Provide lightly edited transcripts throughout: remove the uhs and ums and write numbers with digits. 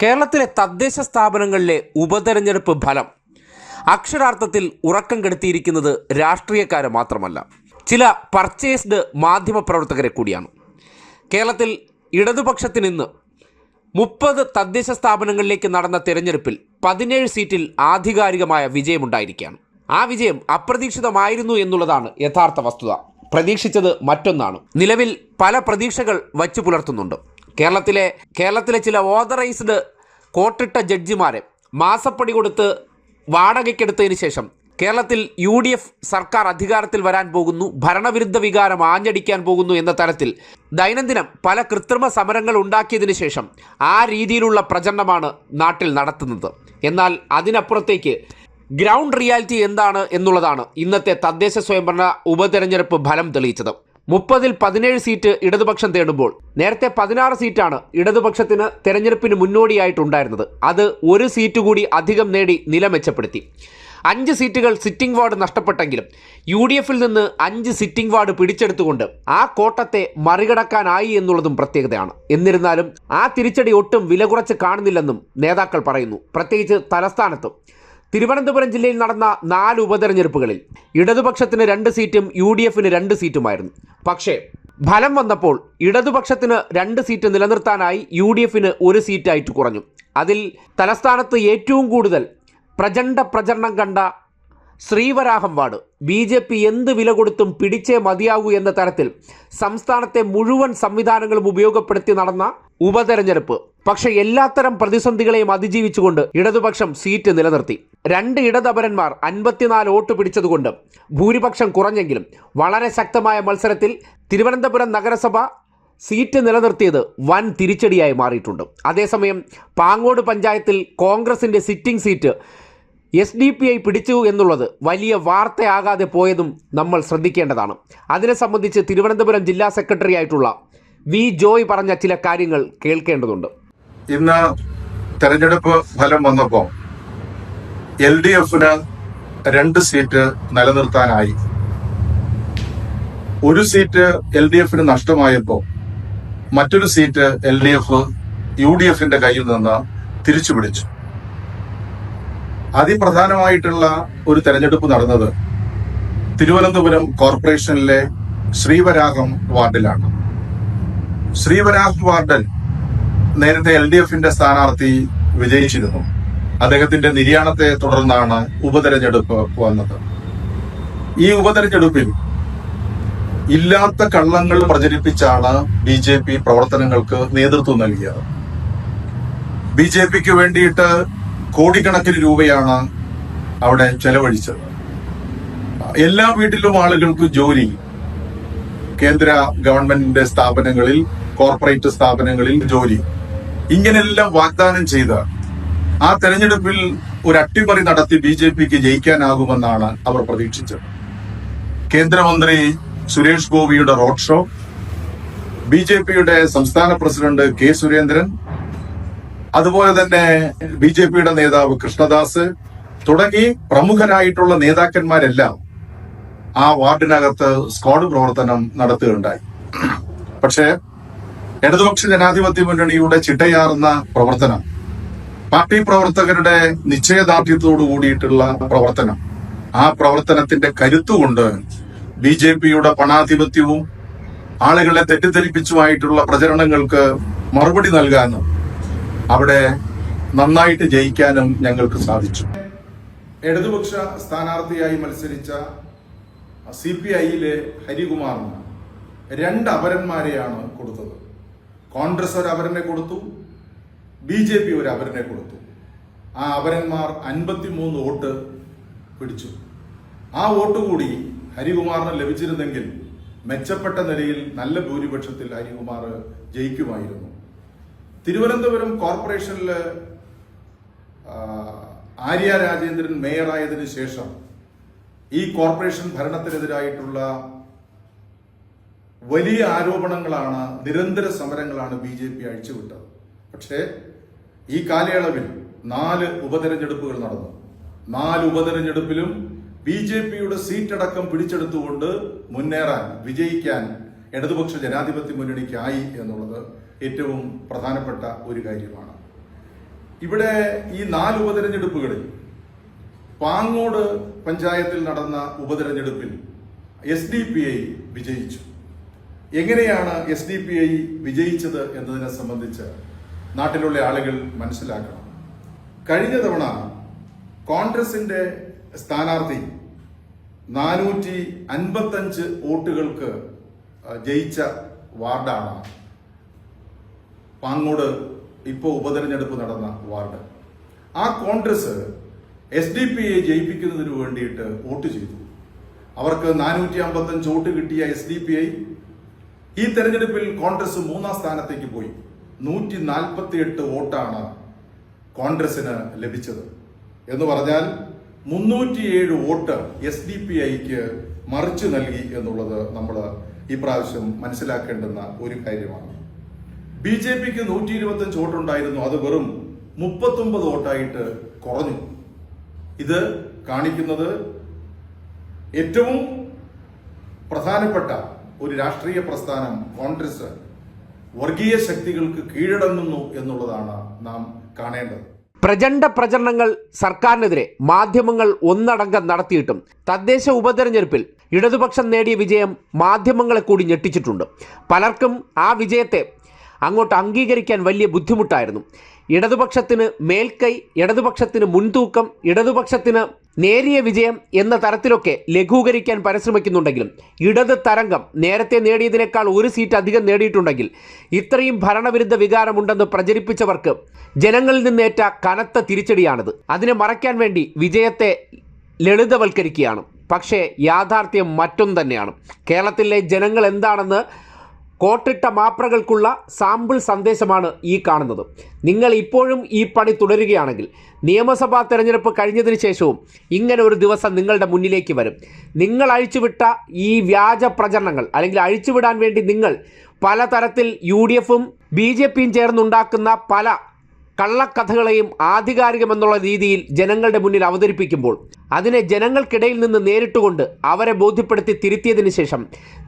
കേരളത്തിലെ തദ്ദേശ സ്ഥാപനങ്ങളിലെ ഉപതെരഞ്ഞെടുപ്പ് ഫലം അക്ഷരാർത്ഥത്തിൽ ഉറക്കം കെടുത്തിയിരിക്കുന്നത് രാഷ്ട്രീയക്കാരെ മാത്രമല്ല, ചില പർച്ചേസ്ഡ് മാധ്യമപ്രവർത്തകരെ കൂടിയാണ്. കേരളത്തിൽ ഇടതുപക്ഷത്തിന് ഇന്ന് 30 തദ്ദേശ സ്ഥാപനങ്ങളിലേക്ക് നടന്ന തെരഞ്ഞെടുപ്പിൽ 17 സീറ്റിൽ ആധികാരികമായ വിജയമുണ്ടായിരിക്കുകയാണ്. ആ വിജയം അപ്രതീക്ഷിതമായിരുന്നു എന്നുള്ളതാണ് യഥാർത്ഥ വസ്തുത. പ്രതീക്ഷിച്ചത് മറ്റൊന്നാണ്. നിലവിൽ പല പ്രതീക്ഷകൾ വച്ചു പുലർത്തുന്നുണ്ട്. കേരളത്തിലെ ചില ഓതറൈസ്ഡ് കോട്ടിട്ട ജഡ്ജിമാരെ മാസപ്പടി കൊടുത്ത് വാടകയ്ക്കെടുത്തതിന് ശേഷം കേരളത്തിൽ UDF സർക്കാർ അധികാരത്തിൽ വരാൻ പോകുന്നു, ഭരണവിരുദ്ധ വികാരം ആഞ്ഞടിക്കാൻ പോകുന്നു എന്ന തരത്തിൽ ദൈനംദിനം പല കൃത്രിമ സമരങ്ങൾ ഉണ്ടാക്കിയതിന് ശേഷം ആ രീതിയിലുള്ള പ്രചരണമാണ് നാട്ടിൽ നടത്തുന്നത്. എന്നാൽ അതിനപ്പുറത്തേക്ക് ഗ്രൗണ്ട് റിയാലിറ്റി എന്താണ് എന്നുള്ളതാണ് ഇന്നത്തെ തദ്ദേശ സ്വയംഭരണ ഉപതെരഞ്ഞെടുപ്പ് ഫലം തെളിയിച്ചത്. 30-ൽ 17 സീറ്റ് ഇടതുപക്ഷം തേടുമ്പോൾ നേരത്തെ 16 സീറ്റാണ് ഇടതുപക്ഷത്തിന് തെരഞ്ഞെടുപ്പിന് മുന്നോടിയായിട്ടുണ്ടായിരുന്നത്. അത് 1 സീറ്റ് കൂടി അധികം നേടി നില മെച്ചപ്പെടുത്തി. 5 സീറ്റുകൾ സിറ്റിംഗ് വാർഡ് നഷ്ടപ്പെട്ടെങ്കിലും UDFിൽ നിന്ന് 5 സിറ്റിംഗ് വാർഡ് പിടിച്ചെടുത്തുകൊണ്ട് ആ കോട്ടത്തെ മറികടക്കാനായി എന്നുള്ളതും പ്രത്യേകതയാണ്. എന്നിരുന്നാലും ആ തിരിച്ചടി ഒട്ടും വില കുറച്ച് കാണുന്നില്ലെന്നും നേതാക്കൾ പറയുന്നു. പ്രത്യേകിച്ച് തലസ്ഥാനത്ത് തിരുവനന്തപുരം ജില്ലയിൽ നടന്ന 4 ഉപതെരഞ്ഞെടുപ്പുകളിൽ ഇടതുപക്ഷത്തിന് 2 സീറ്റും UDFിന് 2 സീറ്റുമായിരുന്നു. പക്ഷേ ഫലം വന്നപ്പോൾ ഇടതുപക്ഷത്തിന് 2 സീറ്റ് നിലനിർത്താനായി UDFിന് 1 സീറ്റായിട്ട് കുറഞ്ഞു. അതിൽ തലസ്ഥാനത്ത് ഏറ്റവും കൂടുതൽ പ്രചണ്ഡ പ്രചരണം കണ്ട ശ്രീവരാഹം വാർഡ് BJP എന്ത് വില കൊടുത്തും പിടിച്ചേ മതിയാകൂ എന്ന തരത്തിൽ സംസ്ഥാനത്തെ മുഴുവൻ സംവിധാനങ്ങളും ഉപയോഗപ്പെടുത്തി നടന്ന ഉപതെരഞ്ഞെടുപ്പ്. പക്ഷേ എല്ലാത്തരം പ്രതിസന്ധികളെയും അതിജീവിച്ചുകൊണ്ട് ഇടതുപക്ഷം സീറ്റ് നിലനിർത്തി. 2 ഇടതപരന്മാർ 54 വോട്ട് പിടിച്ചതുകൊണ്ട് ഭൂരിപക്ഷം കുറഞ്ഞെങ്കിലും വളരെ ശക്തമായ മത്സരത്തിൽ തിരുവനന്തപുരം നഗരസഭ സീറ്റ് നിലനിർത്തിയത് വൻ തിരിച്ചടിയായി മാറിയിട്ടുണ്ട്. അതേസമയം പാങ്ങോട് പഞ്ചായത്തിൽ കോൺഗ്രസിൻ്റെ സിറ്റിംഗ് സീറ്റ് SDPI പിടിച്ചു എന്നുള്ളത് വലിയ വാർത്തയാകാതെ പോയതും നമ്മൾ ശ്രദ്ധിക്കേണ്ടതാണ്. അതിനെ സംബന്ധിച്ച് തിരുവനന്തപുരം ജില്ലാ സെക്രട്ടറി ആയിട്ടുള്ള V. ജോയ് പറഞ്ഞ ചില കാര്യങ്ങൾ കേൾക്കേണ്ടതുണ്ട്. ഇന്ന് തെരഞ്ഞെടുപ്പ് ഫലം വന്നപ്പോൾ LDFന് 2 സീറ്റ് നിലനിർത്താനായി. 1 സീറ്റ് LDFന് നഷ്ടമായപ്പോൾ മറ്റൊരു സീറ്റ് LDF UDFിന്റെ കയ്യിൽ നിന്ന് തിരിച്ചു പിടിച്ചു. അതിപ്രധാനമായിട്ടുള്ള ഒരു തെരഞ്ഞെടുപ്പ് നടന്നത് തിരുവനന്തപുരം കോർപ്പറേഷനിലെ ശ്രീവരാഹം വാർഡിലാണ്. ശ്രീവരാഹം വാർഡിൽ നേരത്തെ LDFിന്റെ സ്ഥാനാർത്ഥി വിജയിച്ചിരുന്നു. അദ്ദേഹത്തിന്റെ നിര്യാണത്തെ തുടർന്നാണ് ഉപതെരഞ്ഞെടുപ്പ് വന്നത്. ഈ ഉപതെരഞ്ഞെടുപ്പിൽ ഇല്ലാത്ത കള്ളങ്ങൾ പ്രചരിപ്പിച്ചാണ് BJP പ്രവർത്തനങ്ങൾക്ക് നേതൃത്വം നൽകിയത്. BJPക്ക് വേണ്ടിയിട്ട് കോടിക്കണക്കിന് രൂപയാണ് അവിടെ ചെലവഴിച്ചത്. എല്ലാ വീട്ടിലും ആളുകൾക്ക് ജോലി, കേന്ദ്ര ഗവൺമെന്റിന്റെ സ്ഥാപനങ്ങളിൽ, കോർപ്പറേറ്റ് സ്ഥാപനങ്ങളിൽ ജോലി, ഇങ്ങനെല്ലാം വാഗ്ദാനം ചെയ്ത് ആ തെരഞ്ഞെടുപ്പിൽ ഒരു അട്ടിമറി നടത്തി BJPക്ക് ജയിക്കാനാകുമെന്നാണ് അവർ പ്രതീക്ഷിച്ചത്. കേന്ദ്രമന്ത്രി സുരേഷ് ഗോപിയുടെ റോഡ് ഷോ, BJPയുടെ സംസ്ഥാന പ്രസിഡന്റ് K. സുരേന്ദ്രൻ, അതുപോലെ തന്നെ BJPയുടെ നേതാവ് കൃഷ്ണദാസ് തുടങ്ങി പ്രമുഖരായിട്ടുള്ള നേതാക്കന്മാരെല്ലാം ആ വാർഡിനകത്ത് സ്ക്വാഡ് പ്രവർത്തനം നടത്തുകയുണ്ടായി. പക്ഷേ ഇടതുപക്ഷ ജനാധിപത്യ മുന്നണിയുടെ ചിട്ടയാർന്ന പ്രവർത്തനം, പാർട്ടി പ്രവർത്തകരുടെ നിശ്ചയദാർഢ്യത്തോടു കൂടിയിട്ടുള്ള പ്രവർത്തനം, ആ പ്രവർത്തനത്തിന്റെ കരുത്തുകൊണ്ട് BJPയുടെ പണാധിപത്യവും ആളുകളെ തെറ്റിദ്ധരിപ്പിച്ചുമായിട്ടുള്ള പ്രചരണങ്ങൾക്ക് മറുപടി നൽകാനും അവിടെ നന്നായിട്ട് ജയിക്കാനും ഞങ്ങൾക്ക് സാധിച്ചു. ഇടതുപക്ഷ സ്ഥാനാർത്ഥിയായി മത്സരിച്ച CPIയിലെ ഹരികുമാറിന് 2 അപരന്മാരെയാണ് കൊടുത്തത്. കോൺഗ്രസ് ഒരു അപരനെ കൊടുത്തു, BJP ഒരു അപരനെ കൊടുത്തു. ആ അപരന്മാർ 53 വോട്ട് പിടിച്ചു. ആ വോട്ട് കൂടി ഹരികുമാറിന് ലഭിച്ചിരുന്നെങ്കിൽ മെച്ചപ്പെട്ട നിലയിൽ നല്ല ഭൂരിപക്ഷത്തിൽ ഹരികുമാർ ജയിക്കുമായിരുന്നു. തിരുവനന്തപുരം കോർപ്പറേഷനില് ആര്യ രാജേന്ദ്രൻ മേയറായതിനു ശേഷം ഈ കോർപ്പറേഷൻ ഭരണത്തിനെതിരായിട്ടുള്ള വലിയ ആരോപണങ്ങളാണ്, നിരന്തര സമരങ്ങളാണ് BJP അഴിച്ചുവിട്ടത്. പക്ഷേ ഈ കാലയളവിൽ 4 ഉപതെരഞ്ഞെടുപ്പുകൾ നടന്നു. 4 ഉപതെരഞ്ഞെടുപ്പിലും BJPയുടെ സീറ്റടക്കം പിടിച്ചെടുത്തുകൊണ്ട് മുന്നേറാൻ, വിജയിക്കാൻ ഇടതുപക്ഷ ജനാധിപത്യ മുന്നണിക്കായി എന്നുള്ളത് ഏറ്റവും പ്രധാനപ്പെട്ട ഒരു കാര്യമാണ്. ഇവിടെ ഈ 4 ഉപതെരഞ്ഞെടുപ്പുകളിൽ പാങ്ങോട് പഞ്ചായത്തിൽ നടന്ന ഉപതെരഞ്ഞെടുപ്പിൽ SDPI വിജയിച്ചു. എങ്ങനെയാണ് SDPI വിജയിച്ചത് എന്നതിനെ സംബന്ധിച്ച് നാട്ടിലുള്ള ആളുകൾ മനസ്സിലാക്കണം. കഴിഞ്ഞ തവണ കോൺഗ്രസിന്റെ സ്ഥാനാർത്ഥി 455 വോട്ടുകൾക്ക് ജയിച്ച വാർഡാണ് പാങ്ങോട് ഇപ്പോൾ ഉപതെരഞ്ഞെടുപ്പ് നടന്ന വാർഡ്. ആ കോൺഗ്രസ് SDPI ജയിപ്പിക്കുന്നതിന് വേണ്ടിയിട്ട് വോട്ട് ചെയ്തു. അവർക്ക് 455 വോട്ട് കിട്ടിയ SDPI ഈ തെരഞ്ഞെടുപ്പിൽ കോൺഗ്രസ് 3ാം സ്ഥാനത്തേക്ക് പോയി. 148 വോട്ടാണ് കോൺഗ്രസിന് ലഭിച്ചത്. എന്ന് പറഞ്ഞാൽ 307 വോട്ട് SDPIക്ക് മറിച്ചു നൽകി എന്നുള്ളത് നമ്മൾ ഈ പ്രാവശ്യം മനസ്സിലാക്കേണ്ടുന്ന ഒരു കാര്യമാണ്. BJPക്ക് 125 വോട്ടുണ്ടായിരുന്നു, അത് വെറും 39 വോട്ടായിട്ട് കുറഞ്ഞു. ഇത് കാണിക്കുന്നത് ഏറ്റവും പ്രധാനപ്പെട്ട ഒരു രാഷ്ട്രീയ പ്രസ്ഥാനം കോൺഗ്രസ് വർഗീയ ശക്തികൾക്ക് കീഴടങ്ങുന്നു എന്നുള്ളതാണ് നാം കാണേണ്ടത്. പ്രചണ്ഡ പ്രചരണങ്ങൾ സർക്കാരിനെതിരെ മാധ്യമങ്ങൾ ഒന്നടങ്കം നടത്തിയിട്ടും തദ്ദേശ ഉപതെരഞ്ഞെടുപ്പിൽ ഇടതുപക്ഷം നേടിയ വിജയം മാധ്യമങ്ങളെ കൂടി ഞെട്ടിച്ചിട്ടുണ്ട്. പലർക്കും ആ വിജയത്തെ അങ്ങോട്ട് അംഗീകരിക്കാൻ വലിയ ബുദ്ധിമുട്ടായിരുന്നു. ഇടതുപക്ഷത്തിന് മേൽക്കൈ, ഇടതുപക്ഷത്തിന് മുൻതൂക്കം, ഇടതുപക്ഷത്തിന് നേരിയ വിജയം എന്ന തരത്തിലൊക്കെ ലഘൂകരിക്കാൻ പരിശ്രമിക്കുന്നുണ്ടെങ്കിലും ഇടത് തരംഗം നേരത്തെ നേടിയതിനേക്കാൾ 1 സീറ്റ് അധികം നേടിയിട്ടുണ്ടെങ്കിൽ ഇത്രയും ഭരണവിരുദ്ധ വികാരമുണ്ടെന്ന് പ്രചരിപ്പിച്ചവർക്ക് ജനങ്ങളിൽ നിന്നേറ്റ കനത്ത തിരിച്ചടിയാണിത്. അതിനെ മറയ്ക്കാൻ വേണ്ടി വിജയത്തെ ലളിതവൽക്കരിക്കുകയാണ്. പക്ഷേ യാഥാർത്ഥ്യം മറ്റൊന്നു തന്നെയാണ്. കേരളത്തിലെ ജനങ്ങൾ എന്താണെന്ന് കോട്ടിട്ട മാപ്രകൾക്കുള്ള സാമ്പിൾ സന്ദേശമാണ് ഈ കാണുന്നത്. നിങ്ങൾ ഇപ്പോഴും ഈ പണി തുടരുകയാണെങ്കിൽ നിയമസഭാ തെരഞ്ഞെടുപ്പ് കഴിഞ്ഞതിന് ശേഷവും ഇങ്ങനെ ഒരു ദിവസം നിങ്ങളുടെ മുന്നിലേക്ക് വരും. നിങ്ങൾ അഴിച്ചുവിട്ട ഈ വ്യാജ പ്രചരണങ്ങൾ, അല്ലെങ്കിൽ അഴിച്ചുവിടാൻ വേണ്ടി നിങ്ങൾ പലതരത്തിൽ UDFും BJPയും ചേർന്നുണ്ടാക്കുന്ന പല കള്ളക്കഥകളെയും ആധികാരികമെന്നുള്ള രീതിയിൽ ജനങ്ങളുടെ മുന്നിൽ അവതരിപ്പിക്കുമ്പോൾ അതിനെ ജനങ്ങൾക്കിടയിൽ നിന്ന് നേരിട്ടുകൊണ്ട് അവരെ ബോധ്യപ്പെടുത്തി തിരുത്തിയതിന് ശേഷം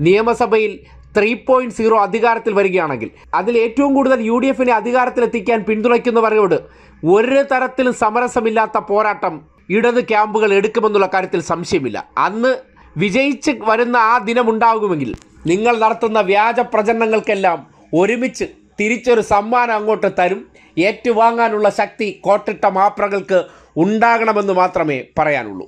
നിയമസഭയിൽ 3.0 അധികാരത്തിൽ വരികയാണെങ്കിൽ അതിൽ ഏറ്റവും കൂടുതൽ UDFിനെ അധികാരത്തിലെത്തിക്കാൻ പിന്തുണയ്ക്കുന്നവരോട് ഒരു തരത്തിലും സമരസമില്ലാത്ത പോരാട്ടം ഇടത് ക്യാമ്പുകൾ എടുക്കുമെന്നുള്ള കാര്യത്തിൽ സംശയമില്ല. അന്ന് വിജയിച്ച് വരുന്ന ആ ദിനമുണ്ടാകുമെങ്കിൽ നിങ്ങൾ നടത്തുന്ന വ്യാജ പ്രചരണങ്ങൾക്കെല്ലാം ഒരുമിച്ച് തിരിച്ചൊരു സമ്മാനം അങ്ങോട്ട് തരും. ഏറ്റുവാങ്ങാനുള്ള ശക്തി കോട്ടിട്ട മാപ്രകൾക്ക് ഉണ്ടാകണമെന്ന് മാത്രമേ പറയാനുള്ളൂ.